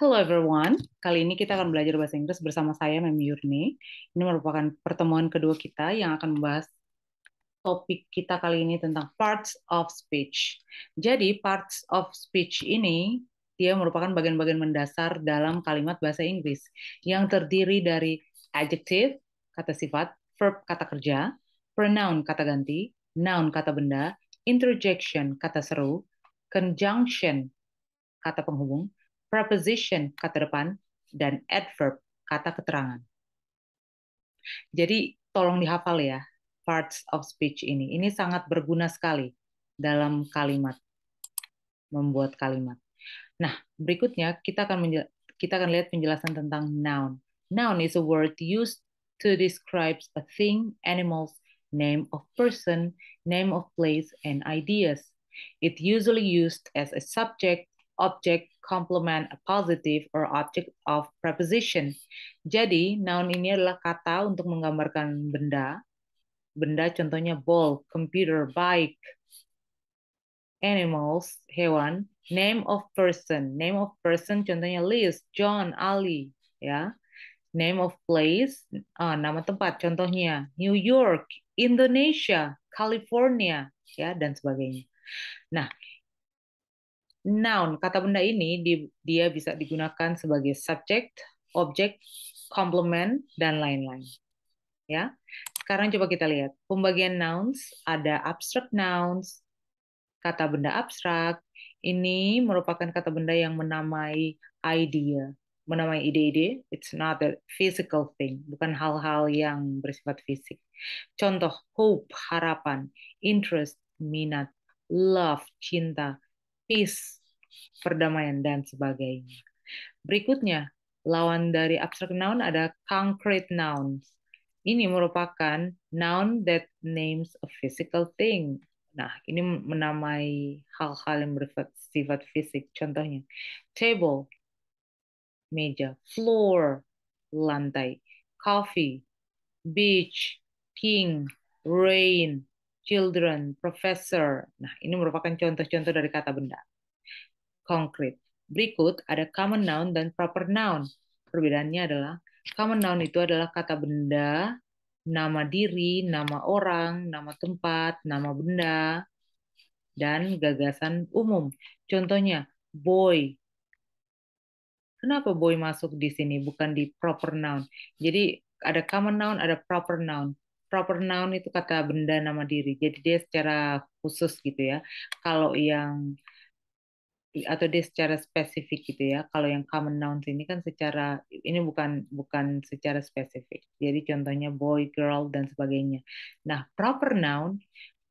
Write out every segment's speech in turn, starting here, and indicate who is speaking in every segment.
Speaker 1: Hello everyone, kali ini kita akan belajar bahasa Inggris bersama saya, Memi Yurni. Ini merupakan pertemuan kedua kita yang akan membahas topik kita kali ini tentang parts of speech. Jadi parts of speech ini dia merupakan bagian-bagian mendasar dalam kalimat bahasa Inggris yang terdiri dari adjective, kata sifat, verb, kata kerja, pronoun, kata ganti, noun, kata benda, interjection, kata seru, conjunction, kata penghubung, preposition, kata depan, dan adverb, kata keterangan. Jadi tolong dihafal ya, parts of speech ini. Ini sangat berguna sekali dalam kalimat, membuat kalimat. Nah, berikutnya kita akan lihat penjelasan tentang noun. Noun is a word used to describe a thing, animals, name of person, name of place, and ideas. It usually used as a subject, object, complement, a positive, or object of preposition. Jadi, noun ini adalah kata untuk menggambarkan benda. Benda contohnya ball, computer, bike, animals, hewan, name of person contohnya Liz, John, Ali, ya. Name of place, nama tempat contohnya New York, Indonesia, California, ya, dan sebagainya. Nah, noun kata benda ini dia bisa digunakan sebagai subject, object, complement, dan lain-lain, ya. Sekarang coba kita lihat pembagian nouns. Ada abstract nouns, kata benda abstrak. Ini merupakan kata benda yang menamai idea, menamai ide-ide. It's not a physical thing, bukan hal-hal yang bersifat fisik. Contoh, hope, harapan, interest, minat, love, cinta, peace, perdamaian, dan sebagainya. Berikutnya, lawan dari abstract noun ada concrete nouns. Ini merupakan noun that names a physical thing. Nah, ini menamai hal-hal yang bersifat fisik. Contohnya, table, meja, floor, lantai, coffee, beach, king, rain, children, professor. Nah, ini merupakan contoh-contoh dari kata benda. Konkret. Berikut ada common noun dan proper noun. Perbedaannya adalah common noun itu adalah kata benda, nama diri, nama orang, nama tempat, nama benda, dan gagasan umum. Contohnya, boy. Kenapa boy masuk di sini, bukan di proper noun? Jadi ada common noun, ada proper noun. Proper noun itu kata benda, nama diri. Jadi dia secara khusus gitu ya. Kalau yang atau dia secara spesifik gitu ya. Kalau yang common nouns ini kan secara ini bukan bukan secara spesifik. Jadi contohnya boy, girl dan sebagainya. Nah, proper noun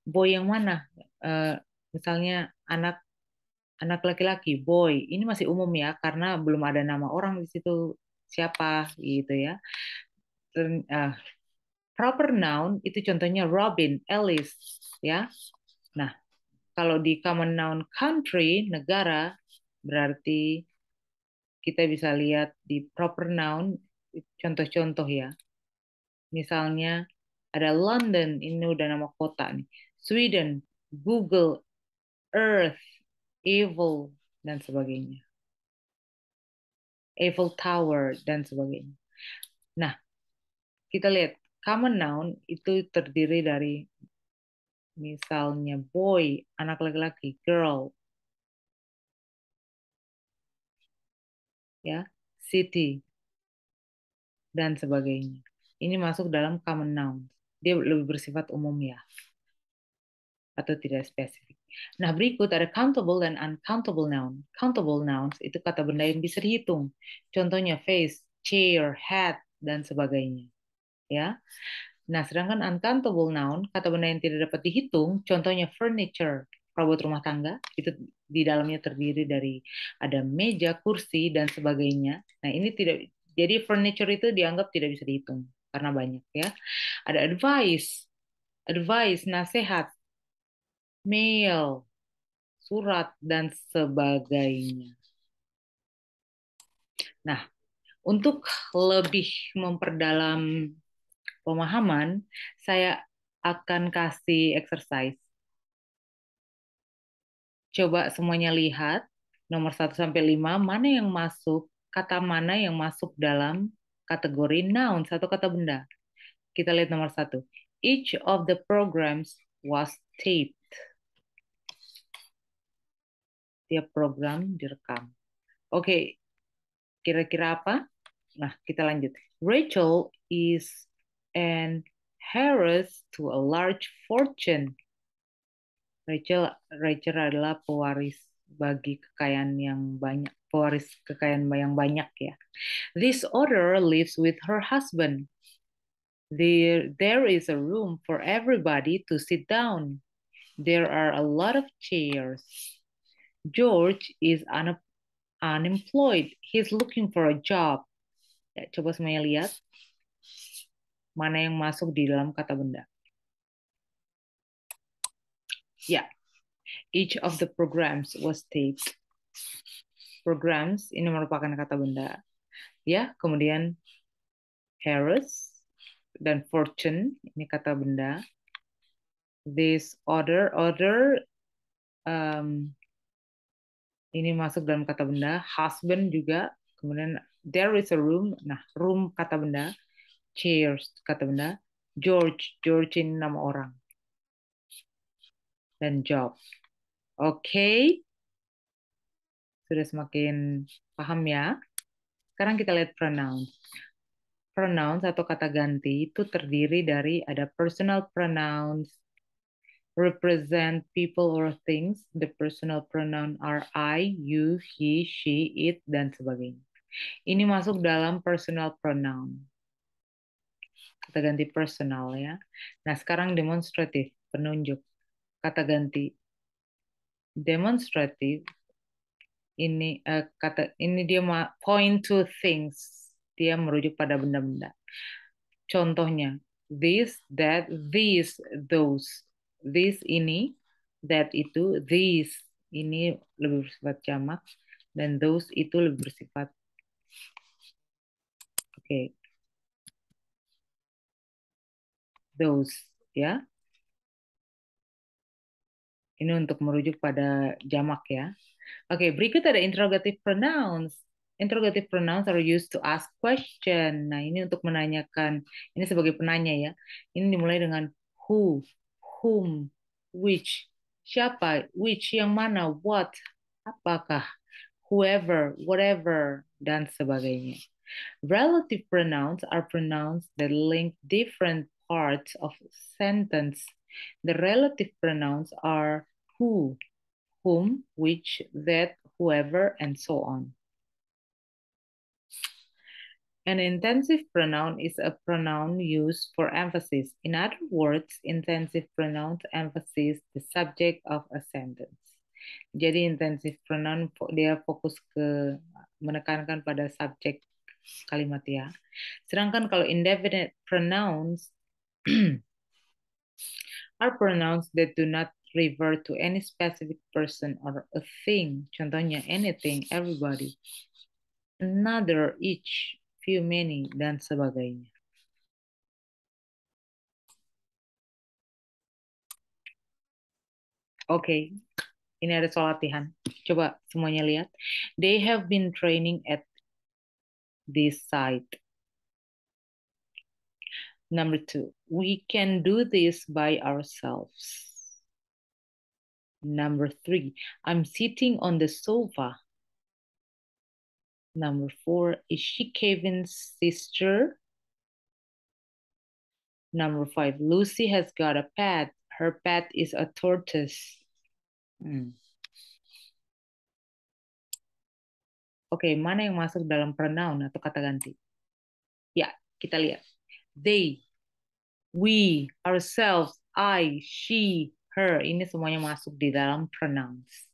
Speaker 1: boy yang mana? Eh, Misalnya anak anak laki-laki, boy. Ini masih umum ya karena belum ada nama orang di situ siapa gitu ya. Proper noun itu contohnya Robin, Alice ya. Nah, kalau di common noun country, negara, berarti kita bisa lihat di proper noun contoh-contoh ya. Misalnya ada London, ini udah nama kota nih. Sweden, Google, Earth, Evil, dan sebagainya. Eiffel Tower, dan sebagainya. Nah, kita lihat common noun itu terdiri dari misalnya boy, anak laki-laki, girl, ya, city, dan sebagainya. Ini masuk dalam common noun. Dia lebih bersifat umum ya, atau tidak spesifik. Nah, berikut ada countable dan uncountable noun. Countable nouns itu kata benda yang bisa dihitung. Contohnya face, chair, hat, dan sebagainya. Ya. Nah, sedangkan uncountable noun, kata benda yang tidak dapat dihitung, contohnya furniture, perabot rumah tangga, itu di dalamnya terdiri dari ada meja, kursi, dan sebagainya. Nah, ini tidak, jadi furniture itu dianggap tidak bisa dihitung karena banyak ya. Ada advice, nasihat, mail, surat, dan sebagainya. Nah, untuk lebih memperdalam pemahaman, saya akan kasih exercise. Coba semuanya lihat, nomor 1 sampai 5, mana yang masuk kata mana yang masuk dalam kategori nouns atau kata benda? Kita lihat nomor 1. Each of the programs was taped. Tiap program direkam. Oke, kira-kira apa? Nah, kita lanjut. Rachel is an heiress to a large fortune. Rachel adalah pewaris bagi kekayaan yang banyak, pewaris kekayaan yang banyak ya. This other lives with her husband. There is a room for everybody to sit down. There are a lot of chairs. George is unemployed. He's looking for a job. Ya, coba semuanya lihat mana yang masuk di dalam kata benda. Ya, each of the programs was taped. Programs ini merupakan kata benda. Ya, kemudian Harris dan fortune ini kata benda. This other ini masuk dalam kata benda. Husband juga. Kemudian there is a room. Nah, room kata benda. Chairs kata benda. George ini nama orang. Dan job. Oke. Sudah semakin paham ya. Sekarang kita lihat pronouns. Pronouns atau kata ganti itu terdiri dari ada personal pronouns, represent people or things. The personal pronoun are I, you, he, she, it, dan sebagainya. Ini masuk dalam personal pronoun. Kata ganti personal ya. Nah, sekarang demonstratif, penunjuk. Kata ganti demonstratif ini dia point to things. Dia merujuk pada benda-benda. Contohnya, this, that, these, those. This ini, that itu, these ini lebih bersifat jamak, dan those itu lebih bersifat those ya. Ini untuk merujuk pada jamak ya. Berikut ada interrogative pronouns. Interrogative pronouns are used to ask question. Nah, ini untuk menanyakan. Ini sebagai penanya ya. Ini dimulai dengan who, whom, which, siapa, which, yang mana, what, apakah, whoever, whatever, dan sebagainya. Relative pronouns are pronouns that link different parts of sentence. The relative pronouns are who, whom, which, that, whoever, and so on. An intensive pronoun is a pronoun used for emphasis. In other words, intensive pronouns emphasize the subject of a sentence. Jadi intensive pronoun dia fokus ke menekankan pada subjek kalimat ya. Sedangkan kalau indefinite pronouns are pronouns that do not refer to any specific person or a thing. Contohnya anything, everybody, another, each, few, many, dan sebagainya. Oke, ini ada soal latihan. Coba semuanya lihat. They have been training at this site. Number 2, we can do this by ourselves. Number 3, I'm sitting on the sofa. Number 4, is she Kevin's sister? Number 5, Lucy has got a pet. Her pet is a tortoise. Oke, mana yang masuk dalam pronoun atau kata ganti? Ya, kita lihat. They, we, ourselves, I, she, her. Ini semuanya masuk di dalam pronouns.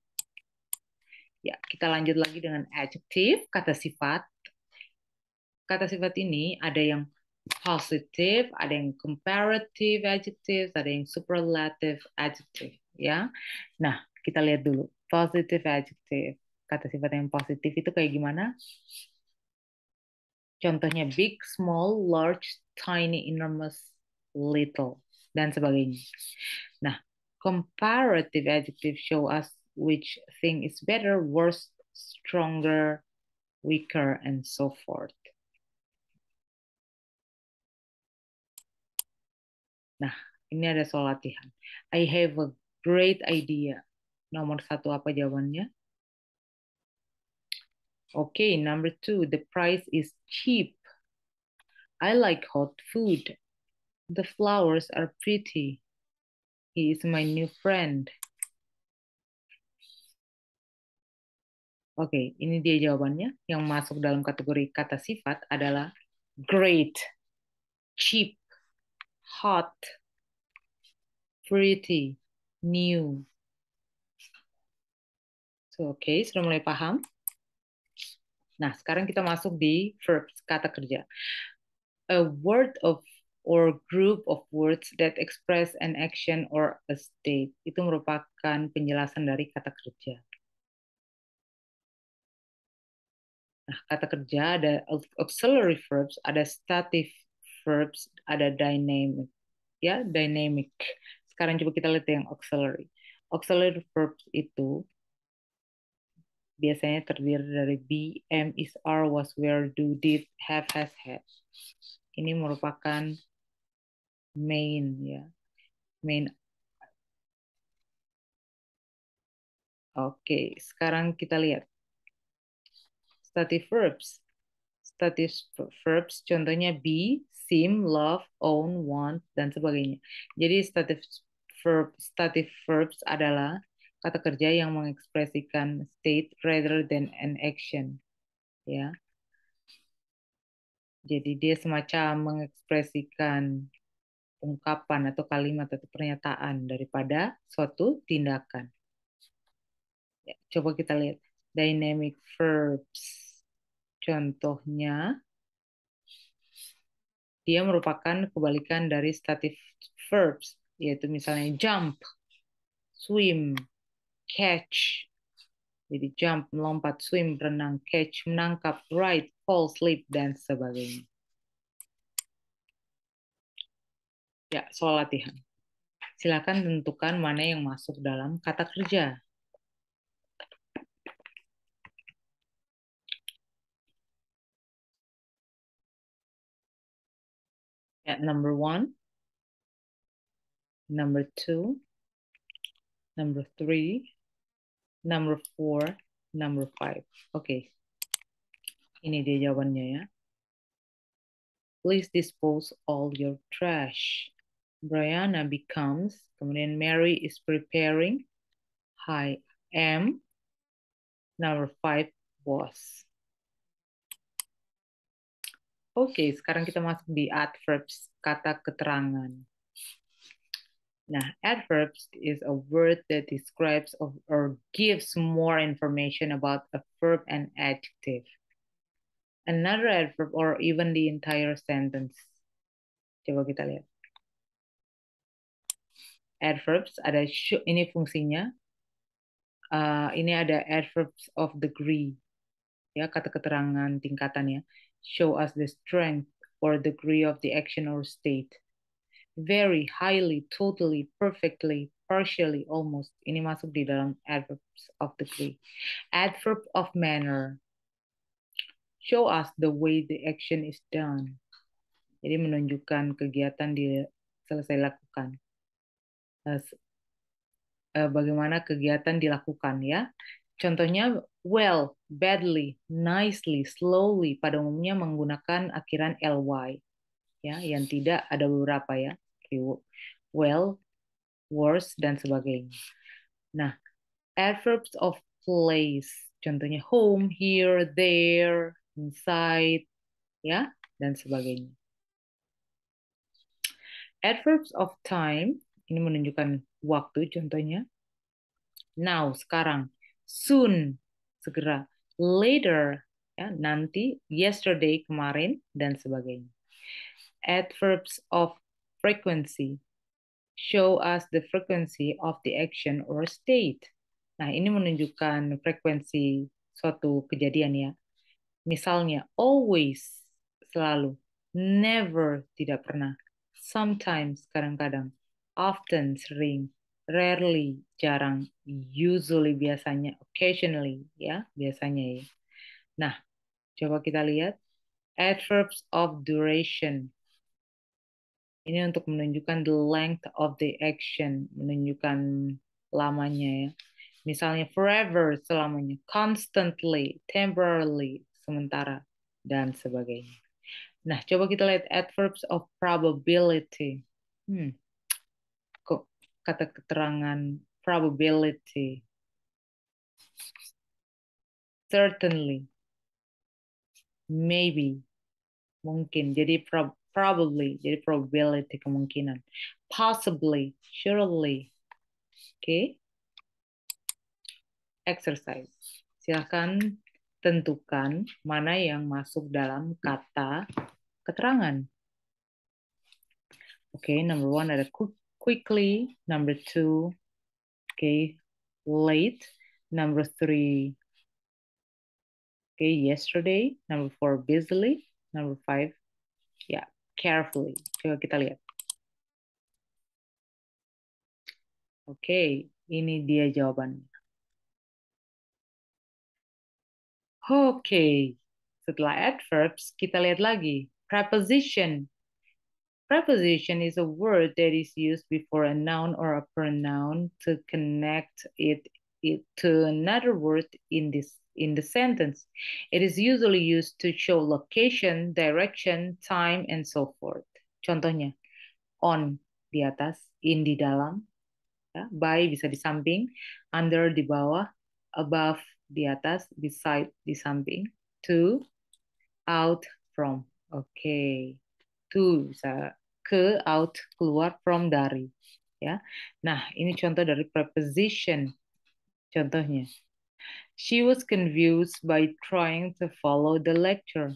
Speaker 1: Ya, kita lanjut lagi dengan adjective, kata sifat. Kata sifat ini ada yang positive, ada yang comparative adjective, ada yang superlative adjective. Ya, nah kita lihat dulu positive adjective. Kata sifat yang positif itu kayak gimana? Contohnya big, small, large, tiny, enormous, little, dan sebagainya. Nah, comparative adjective show us which thing is better, worse, stronger, weaker, and so forth. Nah, ini ada soal latihan. I have a great idea. Nomor 1 apa jawabannya? Okay, number 2, the price is cheap. I like hot food. The flowers are pretty. He is my new friend. Oke, ini dia jawabannya. Yang masuk dalam kategori kata sifat adalah great, cheap, hot, pretty, new. So, oke, sudah mulai paham? Nah, sekarang kita masuk di verbs, kata kerja. A word of or group of words that express an action or a state. Itu merupakan penjelasan dari kata kerja. Nah, kata kerja ada auxiliary verbs, ada stative verbs, ada dynamic. Ya, dynamic. Sekarang coba kita lihat yang auxiliary. Auxiliary verbs itu biasanya terdiri dari be, am, is, are, was, were, do, did, have, has, had. Ini merupakan main ya. Main. Oke, sekarang kita lihat stative verbs. Stative verbs contohnya be, seem, love, own, want, dan sebagainya. Jadi stative verbs adalah kata kerja yang mengekspresikan state rather than an action. Ya. Jadi dia semacam mengekspresikan ungkapan atau kalimat atau pernyataan daripada suatu tindakan. Ya, coba kita lihat dynamic verbs. Contohnya, dia merupakan kebalikan dari stative verbs, yaitu misalnya jump, swim, catch. Jadi jump, melompat, swim, berenang, catch, menangkap, ride, fall, sleep, dan sebagainya. Ya, soal latihan. Silakan tentukan mana yang masuk dalam kata kerja. Ya, number 1, number 2, number 3, number 4, number 5. Oke. Ini dia jawabannya ya. Please dispose all your trash. Brianna becomes, kemudian Mary is preparing. I am. Number 5 was. Oke, sekarang kita masuk di adverbs, kata keterangan. Nah, adverbs is a word that describes or gives more information about a verb and adjective. Another adverb or even the entire sentence. Coba kita lihat. Adverbs ada ini fungsinya. Ini ada adverbs of degree, ya, kata keterangan tingkatannya. Show us the strength or degree of the action or state. Very, highly, totally, perfectly, partially, almost. Ini masuk di dalam adverbs of degree. Adverb of manner. Show us the way the action is done. Jadi menunjukkan kegiatan selesai lakukan. Bagaimana kegiatan dilakukan ya. Contohnya well, badly, nicely, slowly pada umumnya menggunakan akhiran ly ya, yang tidak ada beberapa ya. Well, worse dan sebagainya. Nah, adverbs of place contohnya home, here, there, inside ya dan sebagainya. Adverbs of time ini menunjukkan waktu contohnya now, sekarang, soon, segera, later, ya, nanti, yesterday, kemarin, dan sebagainya. Adverbs of frequency show us the frequency of the action or state. Nah, ini menunjukkan frekuensi suatu kejadian ya. Misalnya, always, selalu, never, tidak pernah, sometimes, kadang-kadang, often, sering, rarely, jarang, usually, biasanya, occasionally, ya, biasanya ya. Nah, Coba kita lihat. Adverbs of duration. Ini untuk menunjukkan the length of the action, menunjukkan lamanya ya. Misalnya forever, selamanya, constantly, temporarily, sementara, dan sebagainya. Nah, coba kita lihat adverbs of probability. Kok kata keterangan probability? Certainly, maybe, mungkin. Jadi probably, jadi probability kemungkinan. Possibly, surely. Oke, exercise. Silahkan tentukan mana yang masuk dalam kata keterangan. Oke, number one ada quickly, number two, okay, late, number three, okay, yesterday, number four, busily, number five, ya, carefully. Coba kita lihat. Oke, ini dia jawabannya. Oke, setelah adverbs, kita lihat lagi. Preposition. Preposition is a word that is used before a noun or a pronoun to connect it to another word in the sentence. It is usually used to show location, direction, time, and so forth. Contohnya, on di atas, in di dalam, ya, by bisa di samping, under di bawah, above di atas, beside di samping, to, out, from. Oke. To bisa ke, out, keluar, from, dari. Ya. Nah, ini contoh dari preposition. Contohnya, she was confused by trying to follow the lecture.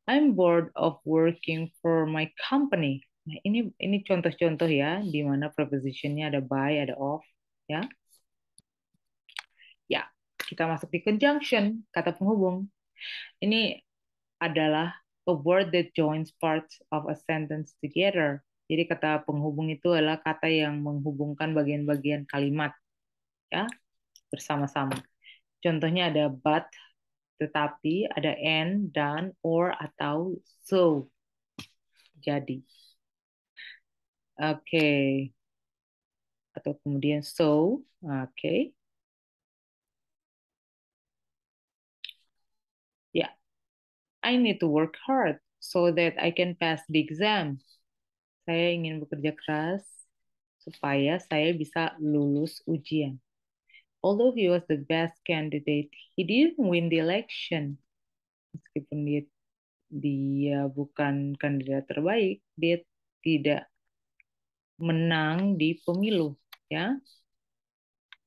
Speaker 1: I'm bored of working for my company. Nah, ini contoh-contoh ya, di mana prepositionnya ada by, ada of, ya. Ya, kita masuk di conjunction, kata penghubung. Ini adalah a word that joins parts of a sentence together. Jadi kata penghubung itu adalah kata yang menghubungkan bagian-bagian kalimat ya bersama-sama. Contohnya ada but, tetapi, ada and, dan, or, atau so. Jadi. Oke. Atau kemudian so. Oke. Ya. I need to work hard so that I can pass the exam. Saya ingin bekerja keras supaya saya bisa lulus ujian. Although he was the best candidate, he didn't win the election. Meskipun dia bukan kandidat terbaik, dia tidak menang di pemilu, ya.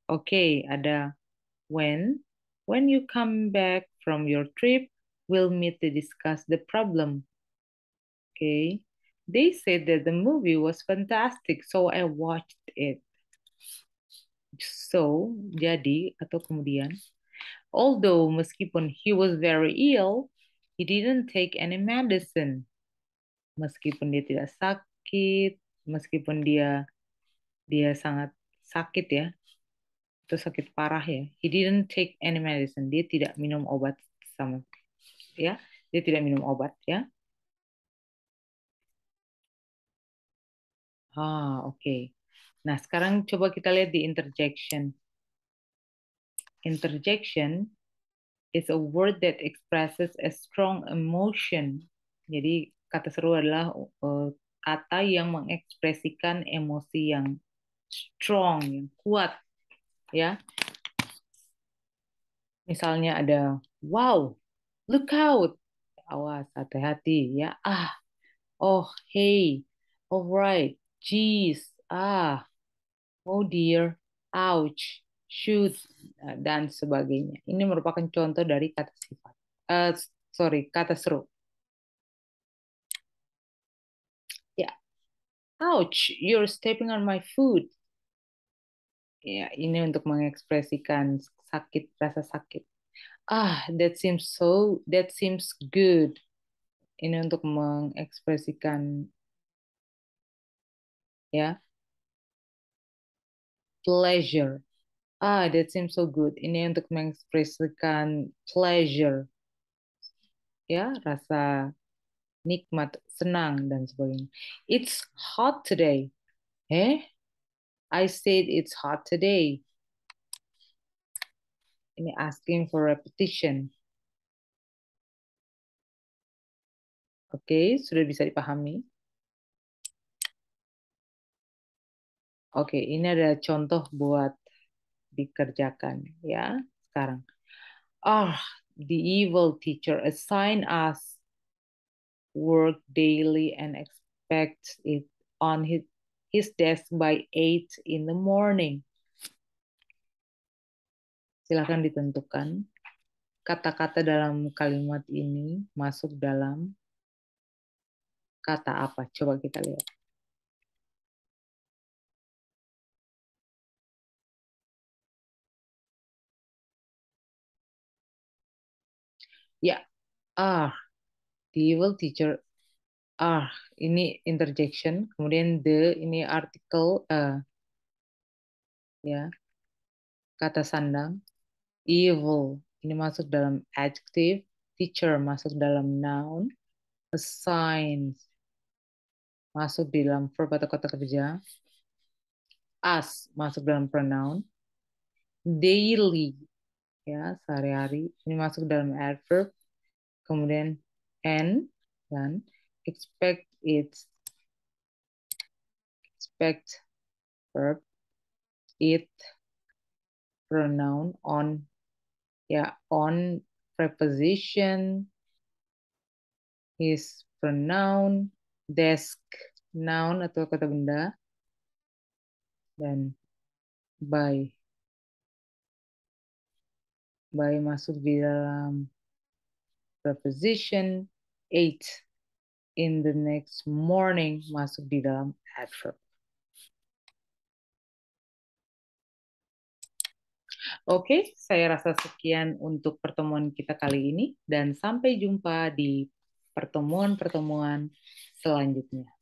Speaker 1: Oke, ada when. When you come back from your trip, we'll meet to discuss the problem. Okay. They said that the movie was fantastic, so I watched it. So, jadi atau kemudian, although meskipun he was very ill, he didn't take any medicine. Meskipun dia tidak sakit, meskipun dia sangat sakit ya, itu sakit parah ya. He didn't take any medicine. Dia tidak minum obat sama ya. Dia tidak minum obat ya. Oke. Nah, sekarang coba kita lihat di interjection. Interjection is a word that expresses a strong emotion. Jadi kata seru adalah kata yang mengekspresikan emosi yang strong, yang kuat, ya. Misalnya ada wow, look out, awas, hati-hati, ya. Oh, hey, alright, geez, oh dear, ouch, shoot, dan sebagainya. Ini merupakan contoh dari kata sifat. Sorry, kata seru. Ya, ouch, you're stepping on my foot. Ya, ini untuk mengekspresikan sakit, rasa sakit. That seems good. Ini untuk mengekspresikan ya, pleasure. That seems so good. Ini untuk mengekspresikan pleasure. ya, rasa nikmat, senang dan sebagainya. It's hot today. I said it's hot today. Ini asking for repetition. Oke, sudah bisa dipahami. Oke, ini ada contoh buat dikerjakan ya sekarang. The evil teacher assign us work daily and expects it on his desk by 8 in the morning. Silakan ditentukan kata-kata dalam kalimat ini masuk dalam kata apa? Coba kita lihat. Ya, the evil teacher. Ini interjection, kemudian the ini artikel ya, kata sandang. Evil ini masuk dalam adjective, teacher masuk dalam noun, assign masuk di dalam verb atau kata kerja, us masuk dalam pronoun, daily ya sehari-hari ini masuk dalam adverb, kemudian and dan expect verb, it pronoun, on ya on preposition, his pronoun, desk noun atau kata benda, dan by masuk di dalam preposition, eight in the next morning masuk di dalam adverb. Oke, saya rasa sekian untuk pertemuan kita kali ini dan sampai jumpa di pertemuan-pertemuan selanjutnya.